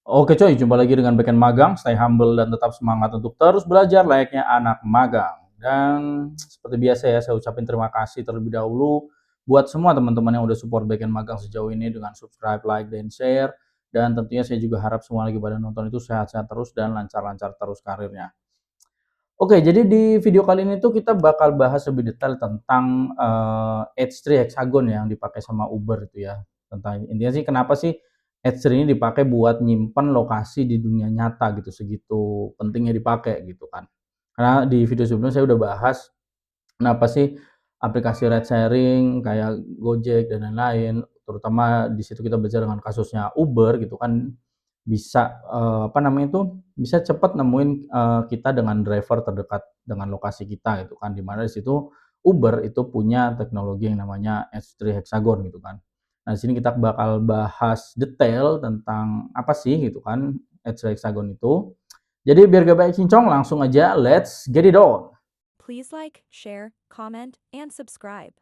Oke coy, jumpa lagi dengan Backend Magang. Stay humble dan tetap semangat untuk terus belajar layaknya anak magang. Dan seperti biasa ya, saya ucapin terima kasih terlebih dahulu buat semua teman-teman yang udah support Backend Magang sejauh ini dengan subscribe, like, dan share. Dan tentunya saya juga harap semua lagi pada nonton itu sehat-sehat terus dan lancar-lancar terus karirnya. Oke, jadi di video kali ini tuh kita bakal bahas lebih detail tentang H3 Hexagon yang dipakai sama Uber itu ya. Tentang intinya sih kenapa sih H3 ini dipakai buat nyimpen lokasi di dunia nyata gitu, segitu pentingnya dipakai gitu kan. Karena di video sebelumnya saya udah bahas kenapa sih aplikasi ride sharing kayak Gojek dan lain-lain, terutama di situ kita belajar dengan kasusnya Uber gitu kan, bisa, apa namanya itu, bisa cepat nemuin, kita dengan driver terdekat dengan lokasi kita gitu kan, di mana di situ Uber itu punya teknologi yang namanya H3 Hexagon gitu kan. Nah, di sini kita bakal bahas detail tentang apa sih gitu kan H3 Hexagon itu. Jadi biar gak banyak cincong, langsung aja let's get it on. Please like, share, comment, and subscribe.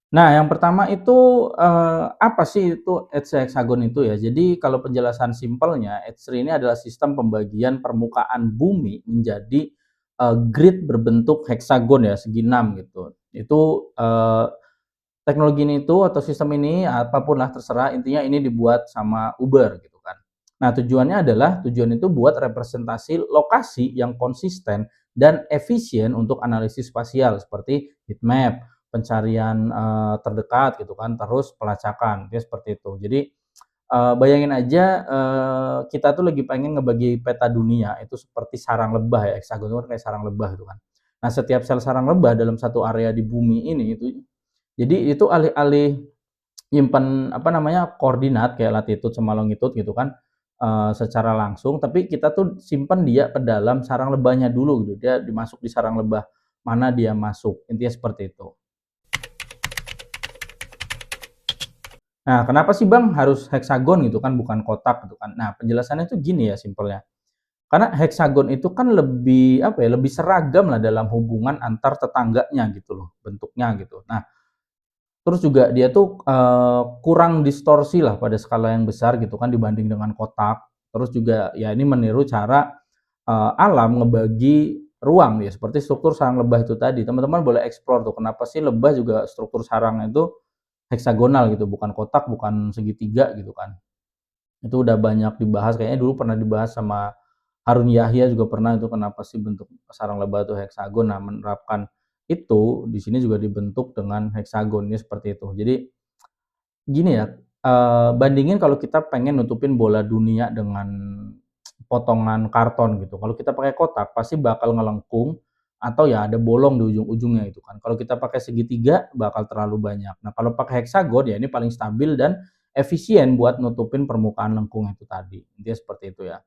Nah, yang pertama itu, apa sih itu hexagon itu ya? Jadi kalau penjelasan simpelnya, H3 ini adalah sistem pembagian permukaan bumi menjadi, grid berbentuk heksagon ya, segi 6 gitu. Itu, teknologi ini itu atau sistem ini, apapun lah terserah, intinya ini dibuat sama Uber gitu kan. Nah, tujuannya adalah tujuan itu buat representasi lokasi yang konsisten dan efisien untuk analisis spasial seperti heat map, pencarian, terdekat gitu kan, terus pelacakan, ya seperti itu. Jadi, bayangin aja, kita tuh lagi pengen ngebagi peta dunia itu seperti sarang lebah ya, heksagon itu kan kayak sarang lebah gitu kan. Nah, setiap sel sarang lebah dalam satu area di bumi ini itu jadi itu alih-alih nyimpen apa namanya, koordinat kayak latitude sama longitude gitu kan, secara langsung, tapi kita tuh simpen dia ke dalam sarang lebahnya dulu gitu. Dia dimasuk di sarang lebah mana dia masuk, intinya seperti itu. Nah, kenapa sih Bang harus heksagon gitu kan, bukan kotak gitu kan? Nah, penjelasannya tuh gini ya simpelnya, karena heksagon itu kan lebih, apa ya, lebih seragam lah dalam hubungan antar tetangganya gitu loh, bentuknya gitu. Nah, terus juga dia tuh, kurang distorsi lah pada skala yang besar gitu kan dibanding dengan kotak. Terus juga ya ini meniru cara, alam ngebagi ruang ya seperti struktur sarang lebah itu tadi. Teman-teman boleh explore tuh kenapa sih lebah juga struktur sarangnya itu heksagonal gitu, bukan kotak, bukan segitiga gitu kan. Itu udah banyak dibahas, kayaknya dulu pernah dibahas sama Harun Yahya juga pernah itu kenapa sih bentuk sarang lebah itu heksagon. Nah, menerapkan itu di sini juga dibentuk dengan heksagonnya seperti itu. Jadi gini ya, bandingin kalau kita pengen nutupin bola dunia dengan potongan karton gitu. Kalau kita pakai kotak pasti bakal ngelengkung atau ya ada bolong di ujung-ujungnya itu kan. Kalau kita pakai segitiga bakal terlalu banyak. Nah, kalau pakai heksagon ya ini paling stabil dan efisien buat nutupin permukaan lengkung itu tadi. Intinya seperti itu ya.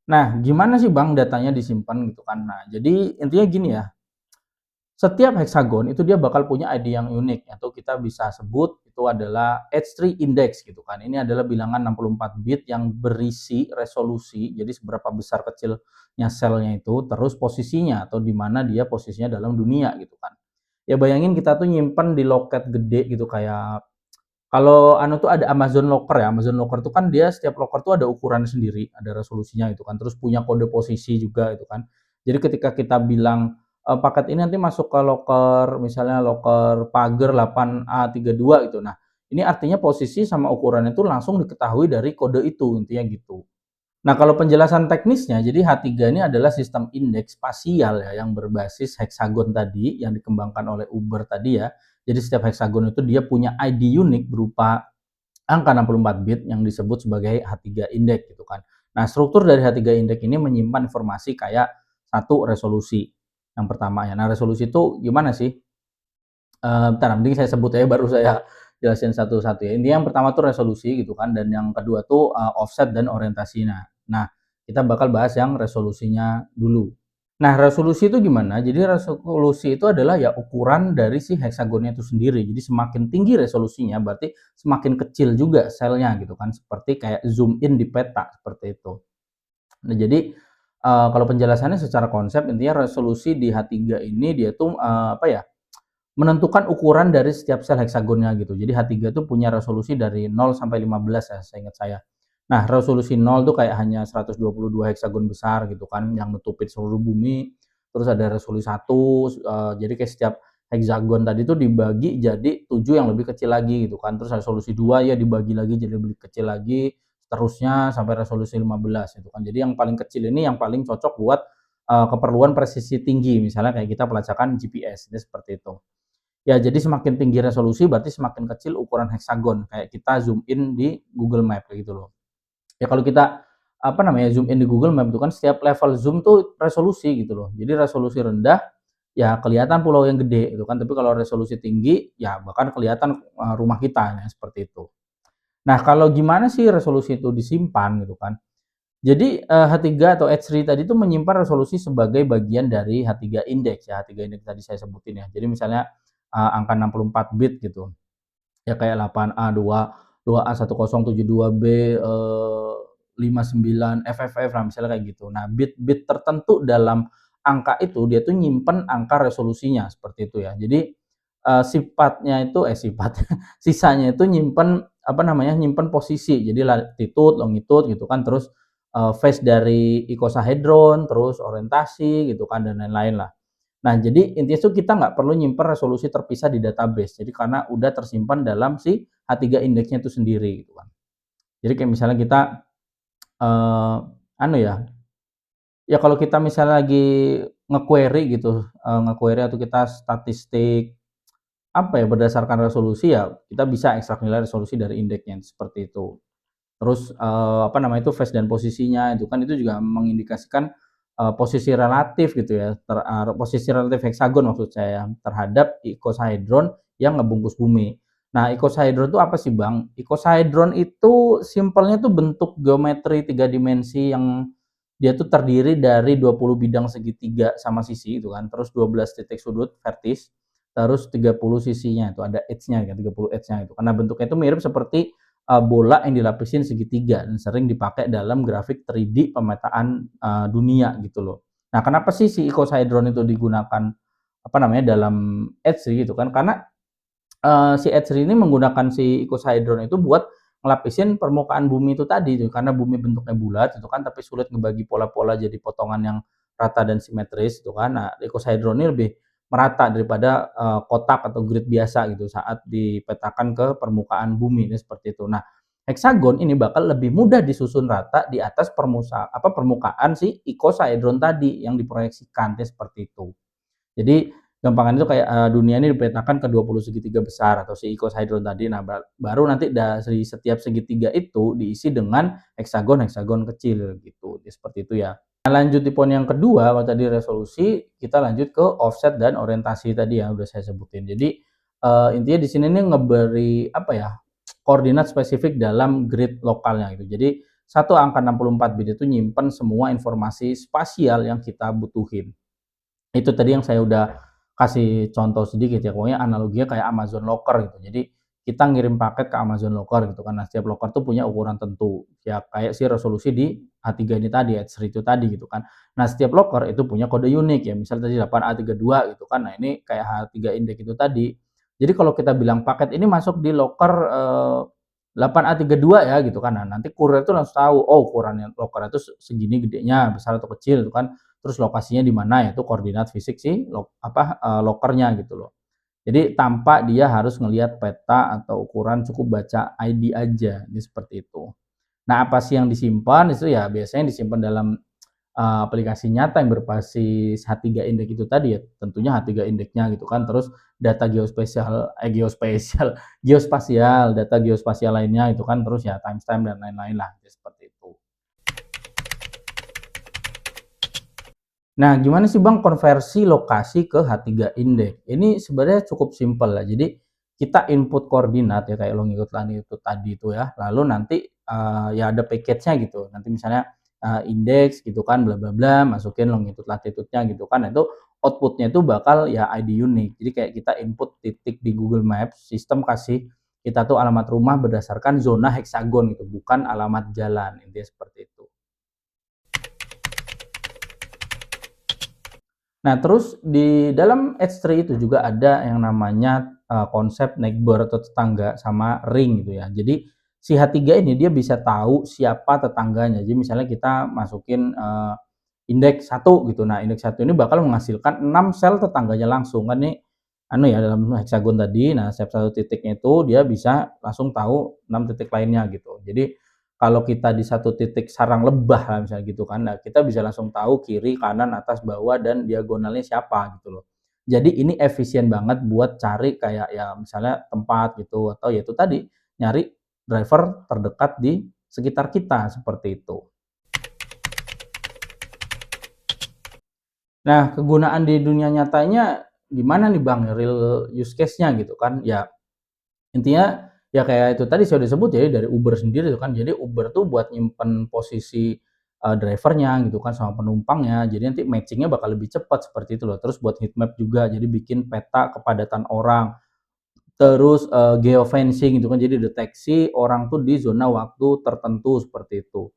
Nah, gimana sih Bang datanya disimpan gitu kan? Nah, jadi intinya gini ya, setiap heksagon itu dia bakal punya ID yang unik atau kita bisa sebut itu adalah H3 index gitu kan. Ini adalah bilangan 64 bit yang berisi resolusi, jadi seberapa besar kecilnya selnya itu, terus posisinya atau di mana dia posisinya dalam dunia gitu kan. Ya bayangin kita tuh nyimpen di loket gede gitu kayak kalau anu tuh ada Amazon Locker ya, Amazon Locker tuh kan dia setiap locker tuh ada ukuran sendiri, ada resolusinya itu kan, terus punya kode posisi juga itu kan. Jadi ketika kita bilang, paket ini nanti masuk ke locker misalnya locker pagar 8A32 gitu. Nah, ini artinya posisi sama ukurannya itu langsung diketahui dari kode itu, intinya gitu. Nah, kalau penjelasan teknisnya, jadi H3 ini adalah sistem indeks spasial ya yang berbasis heksagon tadi yang dikembangkan oleh Uber tadi ya. Jadi setiap heksagon itu dia punya ID unik berupa angka 64 bit yang disebut sebagai H3 index gitu kan. Nah, struktur dari H3 index ini menyimpan informasi kayak satu resolusi yang pertama ya. Nah, resolusi itu gimana sih? Bentar mending saya sebut aja baru saya jelasin satu-satu ya. Intinya yang pertama tuh resolusi gitu kan dan yang kedua tuh, offset dan orientasi. Nah, kita bakal bahas yang resolusinya dulu. Nah, resolusi itu gimana? Jadi resolusi itu adalah ya ukuran dari si heksagonnya itu sendiri. Jadi semakin tinggi resolusinya berarti semakin kecil juga selnya gitu kan, seperti kayak zoom in di peta seperti itu. Nah, jadi kalau penjelasannya secara konsep intinya resolusi di H3 ini dia tuh apa ya? Menentukan ukuran dari setiap sel heksagonnya gitu. Jadi H3 tuh punya resolusi dari 0 sampai 15 ya, seingat saya. Nah, resolusi 0 tuh kayak hanya 122 heksagon besar gitu kan yang nutupin seluruh bumi. Terus ada resolusi 1 jadi kayak setiap heksagon tadi tuh dibagi jadi 7 yang lebih kecil lagi gitu kan. Terus resolusi 2 ya dibagi lagi jadi lebih kecil lagi, seterusnya sampai resolusi 15 gitu kan. Jadi yang paling kecil ini yang paling cocok buat keperluan presisi tinggi, misalnya kayak kita pelacakan GPS, ini seperti itu. Ya, jadi semakin tinggi resolusi berarti semakin kecil ukuran heksagon, kayak kita zoom in di Google Map kayak gitu loh. Ya kalau kita apa namanya, zoom in di Google Map itu kan setiap level zoom tuh resolusi gitu loh. Jadi resolusi rendah ya kelihatan pulau yang gede gitu kan, tapi kalau resolusi tinggi ya bahkan kelihatan rumah kita ya seperti itu. Nah, kalau gimana sih resolusi itu disimpan gitu kan? Jadi H3 atau H3 tadi itu menyimpan resolusi sebagai bagian dari H3 index ya, H3 index tadi saya sebutin ya. Jadi misalnya angka 64 bit gitu. Ya kayak 8A, 2A 1072B, 59 FFF lah misalnya kayak gitu. Nah, bit-bit tertentu dalam angka itu dia tuh nyimpen angka resolusinya seperti itu ya. Jadi sifatnya itu sifat sisanya itu nyimpen apa namanya, nyimpen posisi. Jadi latitude, longitude gitu kan, terus phase dari icosahedron, terus orientasi gitu kan dan lain-lain lah. Nah, jadi intinya tuh kita nggak perlu nyimpen resolusi terpisah di database. Jadi karena udah tersimpan dalam si H3 indeksnya itu sendiri gitu kan. Jadi kayak misalnya kita anu ya, ya kalau kita misalnya lagi nge-query gitu, nge-query atau kita statistik apa ya, berdasarkan resolusi ya kita bisa ekstrak nilai resolusi dari indeksnya seperti itu. Terus apa namanya itu phase dan posisinya itu kan itu juga mengindikasikan posisi relatif gitu ya, posisi relatif heksagon maksud saya terhadap icosahedron yang ngebungkus bumi. Nah, icosahedron itu apa sih, Bang? Icosahedron itu simpelnya tuh bentuk geometri tiga dimensi yang dia tuh terdiri dari 20 bidang segitiga sama sisi itu kan, terus 12 titik sudut vertis, terus 30 sisinya itu ada edge-nya kan, 30 edge-nya itu. Karena bentuknya itu mirip seperti bola yang dilapisin segitiga dan sering dipakai dalam grafik 3D pemetaan dunia gitu loh. Nah, kenapa sih si icosahedron itu digunakan apa namanya dalam H3 gitu kan? Karena si H3 ini menggunakan si icosahedron itu buat ngelapisin permukaan bumi itu tadi tuh, karena bumi bentuknya bulat itu kan, tapi sulit ngebagi pola-pola jadi potongan yang rata dan simetris itu kan. Nah, icosahedron ini lebih merata daripada kotak atau grid biasa gitu saat dipetakan ke permukaan bumi ini seperti itu. Nah, heksagon ini bakal lebih mudah disusun rata di atas permukaan si icosahedron tadi yang diproyeksikan seperti itu. Jadi gampangan itu kayak dunia ini dipetakan ke 20 segitiga besar atau si icosahedron tadi. Nah, baru nanti dari setiap segitiga itu diisi dengan heksagon-heksagon kecil gitu. Jadi seperti itu ya. Nah, lanjut di poin yang kedua, kalau tadi resolusi, kita lanjut ke offset dan orientasi tadi yang udah saya sebutin. Jadi intinya di sini nih ngeberi apa ya, koordinat spesifik dalam grid lokalnya gitu. Jadi satu angka 64 bit itu nyimpen semua informasi spasial yang kita butuhin. Itu tadi yang saya udah kasih contoh sedikit ya, pokoknya analoginya kayak Amazon Locker gitu. Jadi kita ngirim paket ke Amazon Locker gitu kan. Nah, setiap locker tuh punya ukuran tentu. Ya kayak si resolusi di A3 ini tadi, H3 itu tadi gitu kan. Nah, setiap locker itu punya kode unik ya. Misal tadi 8A32 gitu kan. Nah, ini kayak H3 index itu tadi. Jadi kalau kita bilang paket ini masuk di locker 8A32 ya gitu kan. Nah, nanti kurir itu langsung tahu, oh ukurannya locker itu segini gedenya, besar atau kecil gitu kan. Terus lokasinya di mana, yaitu koordinat fisik si lokernya gitu loh. Jadi tanpa dia harus ngelihat peta atau ukuran, cukup baca ID aja, ini seperti itu. Nah, apa sih yang disimpan itu ya biasanya disimpan dalam aplikasi nyata yang berbasis H3 Index itu tadi ya, tentunya H3 Index-nya gitu kan, terus data geospasial, data geospasial lainnya itu kan, terus ya timestamp dan lain-lain lah, seperti itu. Nah, gimana sih Bang konversi lokasi ke H3 Index? Ini sebenarnya cukup simpel ya. Jadi kita input koordinat ya kayak longitude latitude tadi itu ya. Lalu nanti ya ada package-nya gitu. Nanti misalnya indeks gitu kan, bla bla bla, masukin longitude latitude-nya gitu kan. Itu output-nya itu bakal ya ID unik. Jadi kayak kita input titik di Google Maps, sistem kasih kita tuh alamat rumah berdasarkan zona heksagon gitu, bukan alamat jalan. Intinya seperti itu. Nah, terus di dalam H3 itu juga ada yang namanya konsep neighbor atau tetangga sama ring gitu ya. Jadi si H3 ini dia bisa tahu siapa tetangganya. Jadi misalnya kita masukin indeks 1 gitu. Nah, indeks 1 ini bakal menghasilkan 6 sel tetangganya langsung. Kan ini anu ya dalam heksagon tadi. Nah, setiap satu titiknya itu dia bisa langsung tahu 6 titik lainnya gitu. Jadi kalau kita di satu titik sarang lebah lah misalnya gitu kan, nah kita bisa langsung tahu kiri, kanan, atas, bawah, dan diagonalnya siapa gitu loh. Jadi ini efisien banget buat cari kayak ya misalnya tempat gitu atau ya itu tadi nyari driver terdekat di sekitar kita seperti itu. Nah, kegunaan di dunia nyatanya gimana nih Bang, real use case-nya gitu kan? Ya intinya, ya kayak itu tadi saya udah sebut ya dari Uber sendiri tuh kan. Jadi Uber tuh buat nyimpen posisi, driver-nya gitu kan sama penumpangnya, jadi nanti matching-nya bakal lebih cepat seperti itu loh. Terus buat heat map juga, jadi bikin peta kepadatan orang. Terus, geofencing gitu kan, jadi deteksi orang tuh di zona waktu tertentu seperti itu.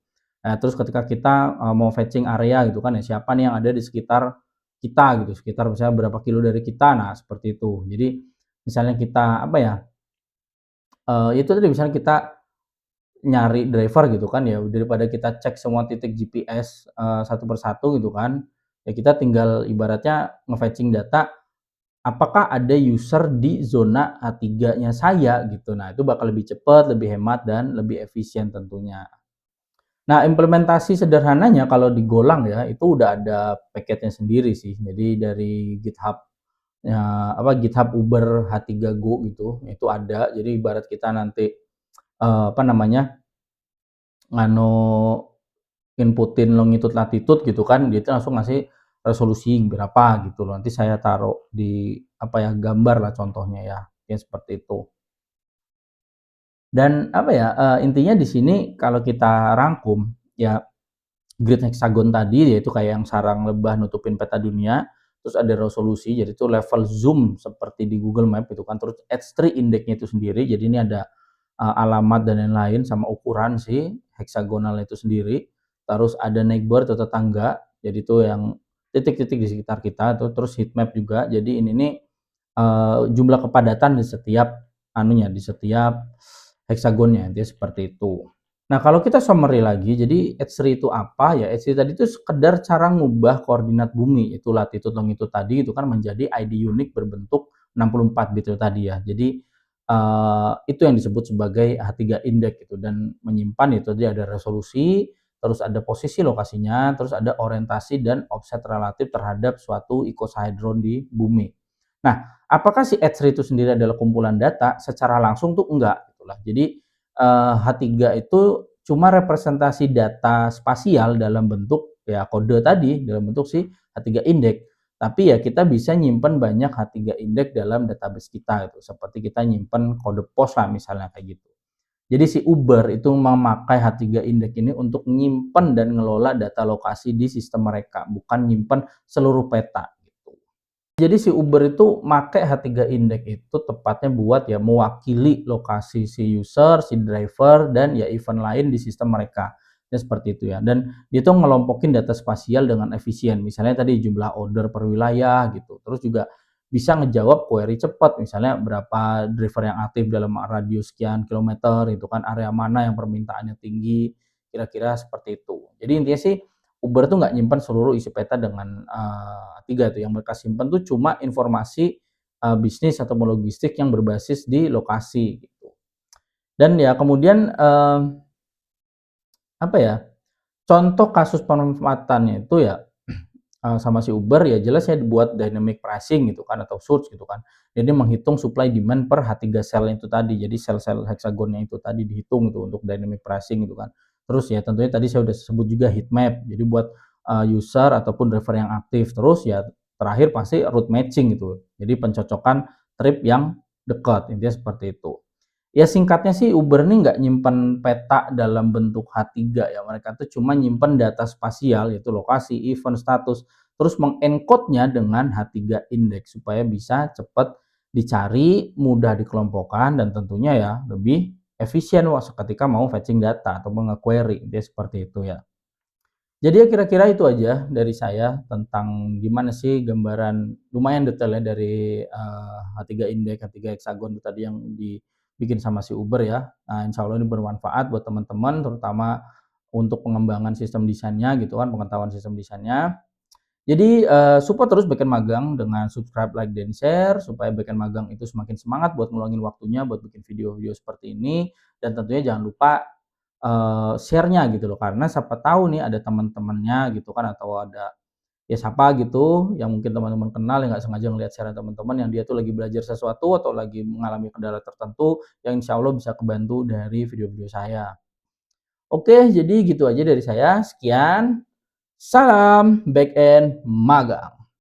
Nah, terus ketika kita, mau fetching area gitu kan ya, siapa nih yang ada di sekitar kita gitu, sekitar misalnya berapa kilo dari kita, nah seperti itu. Jadi misalnya kita apa ya, itu tadi misalnya kita nyari driver gitu kan ya, daripada kita cek semua titik GPS, satu per satu gitu kan, ya kita tinggal ibaratnya nge-fetching data, apakah ada user di zona A3-nya saya gitu. Nah, itu bakal lebih cepat, lebih hemat, dan lebih efisien tentunya. Nah, implementasi sederhananya kalau di Golang ya, itu udah ada paketnya sendiri sih. Jadi dari GitHub, ya, GitHub Uber H3 Go gitu, itu ada. Jadi ibarat kita nanti apa namanya, nganu inputin longitude latitude gitu kan, dia itu langsung ngasih resolusi berapa gitu loh. Nanti saya taruh di apa ya, gambar lah contohnya ya, ya seperti itu. Dan apa ya, intinya di sini kalau kita rangkum ya, grid heksagon tadi yaitu kayak yang sarang lebah nutupin peta dunia, terus ada resolusi jadi itu level zoom seperti di Google Map gitu kan, terus H3 index-nya itu sendiri, jadi ini ada alamat dan lain-lain sama ukuran si heksagonal itu sendiri. Terus ada neighbor atau tetangga, jadi itu yang titik-titik di sekitar kita tuh, terus heat map juga. Jadi ini nih jumlah kepadatan di setiap anunya, di setiap heksagonnya, dia seperti itu. Nah, kalau kita summary lagi, jadi H3 itu apa? Ya, H3 tadi itu sekedar cara ngubah koordinat bumi, itu latitude longitude tadi itu kan menjadi ID unik berbentuk 64 bit itu tadi ya. Jadi itu yang disebut sebagai H3 index gitu, dan menyimpan itu tadi ada resolusi, terus ada posisi lokasinya, terus ada orientasi dan offset relatif terhadap suatu icosahedron di bumi. Nah, apakah si H3 itu sendiri adalah kumpulan data? Secara langsung tuh enggak gitulah. Jadi H3 itu cuma representasi data spasial dalam bentuk ya kode tadi, dalam bentuk si H3 index. Tapi ya kita bisa nyimpen banyak H3 index dalam database kita gitu. Seperti kita nyimpen kode pos lah misalnya kayak gitu. Jadi si Uber itu memakai H3 index ini untuk nyimpen dan ngelola data lokasi di sistem mereka, bukan nyimpen seluruh peta gitu. Jadi si Uber itu make H3 index itu tepatnya buat ya mewakili lokasi si user, si driver, dan ya event lain di sistem mereka. Ya seperti itu ya. Dan dia tuh ngelompokin data spasial dengan efisien. Misalnya tadi jumlah order per wilayah gitu. Terus juga bisa ngejawab query cepat. Misalnya berapa driver yang aktif dalam radius sekian kilometer itu kan, area mana yang permintaannya tinggi. Kira-kira seperti itu. Jadi intinya sih Uber tuh nggak nyimpan seluruh isi peta dengan tiga tuh, yang mereka simpan tuh cuma informasi bisnis atau logistik yang berbasis di lokasi gitu. Dan ya kemudian apa ya, contoh kasus pemanfaatannya itu ya sama si Uber ya jelas ya buat dynamic pricing gitu kan atau search gitu kan. Jadi menghitung supply demand per H3 cell itu tadi. Jadi sel-sel heksagonnya itu tadi dihitung itu untuk dynamic pricing gitu kan. Terus ya tentunya tadi saya udah sebut juga heat map. Jadi buat user ataupun driver yang aktif. Terus ya terakhir pasti route matching gitu. Jadi pencocokan trip yang dekat. Intinya seperti itu. Ya singkatnya sih Uber nih nggak nyimpen peta dalam bentuk H3 ya, mereka tuh cuma nyimpen data spasial yaitu lokasi, event, status, terus mengencode-nya dengan H3 index supaya bisa cepat dicari, mudah dikelompokkan dan tentunya ya lebih efisien ketika mau fetching data atau nge-query, dia seperti itu ya. Jadi ya kira-kira itu aja dari saya tentang gimana sih gambaran lumayan detail ya dari, H3 Index, H3 Hexagon itu tadi yang dibikin sama si Uber ya. Nah, insya Allah ini bermanfaat buat teman-teman terutama untuk pengembangan sistem desainnya gitu kan, pengetahuan sistem desainnya. Jadi, support terus backend magang dengan subscribe, like, dan share supaya backend magang itu semakin semangat buat ngeluangin waktunya buat bikin video-video seperti ini dan tentunya jangan lupa, share-nya gitu loh karena siapa tahu nih ada teman-temannya gitu kan atau ada ya siapa gitu yang mungkin teman-teman kenal yang nggak sengaja ngelihat share teman-teman yang dia tuh lagi belajar sesuatu atau lagi mengalami kendala tertentu yang insya Allah bisa kebantu dari video-video saya. Oke, jadi gitu aja dari saya. Sekian, salam backend magang.